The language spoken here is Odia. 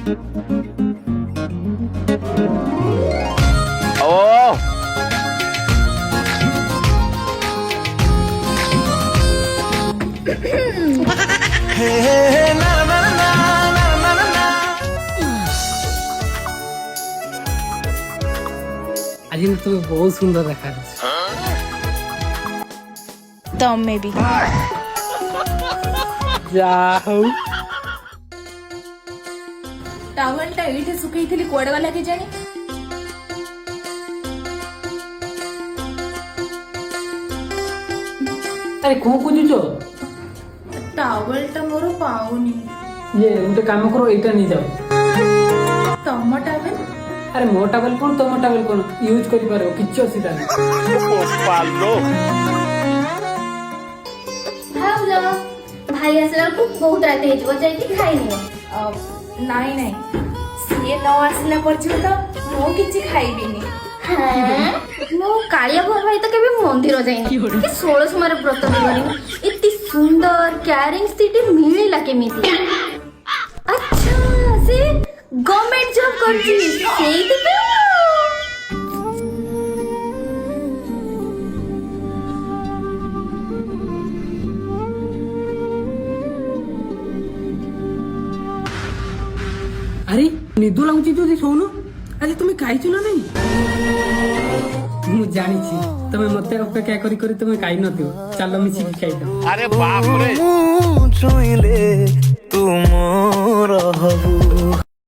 ओ आज তুমি बहुत सुंदर দেখা যাচ্ছে। ତମେ ବି যাও ଟାୱେଲଟା ଏଇଠି ଶୁଖେଇଥିଲି କୁଆଡେ ଗଲା କେଜାଣି। আরে কোন খুঁজুছো? ଟାୱେଲଟା ମୋର ପାଉନି। ये ଗୋଟେ କାମ କର ଏଇଟା ନେଇ ଯାଅ। ତମ ଟାୱେଲ ଆରେ ମୋ ଟାୱେଲ କଣ ତମ ଟାୱେଲ କଣ ୟୁଜ କରିପାରିବ କିଛି ଅସୁବିଧା ନାହିଁ। पालो ଭାଉଜ ଭାଇ ଆସିଲା ବେଳକୁ ବହୁତ ରାତି ହେଇଯିବ, ଯାଇକି ଖାଇନିଅ। ନାଇଁ ନାଇଁ, ସିଏ ନ ଆସିଲା ପର୍ଯ୍ୟନ୍ତ ମୁଁ କିଛି ଖାଇବିନି। ମୁଁ କାଳିଆ ଭୁଆଁ ଭାଇ ତ କେବେ ମନ୍ଦିର ଯାଇନି କି 16 ସମୟରେ ବ୍ରତ ବି କରିନି। ଏତେ ସୁନ୍ଦର କ୍ୟାରିଂ ସ୍ତ୍ରୀଟି ମିଳିଲା କେମିତି? ଆଚ୍ଛା, ସେ ଗଭର୍ଣ୍ଣମେଣ୍ଟ ଜବ୍ କରୁଛି ସେଇଥିପାଇଁ। ଆରେ ନିଦ ଲାଗୁଛି ଯଦି ଶୋଉନ। ଆରେ ତୁମେ ଖାଇଛ ନା ନାଇଁ? ମୁଁ ଜାଣିଛି ତମେ ମତେ ଅପେକ୍ଷା କରି କରି ତମେ ଖାଇ ନଥିବ। ଚାଲ ମିଶିକି ଖାଇଦବା। अरे बाप रे ଛୁଇଁଲେ ତୁ ମୋର ହବୁ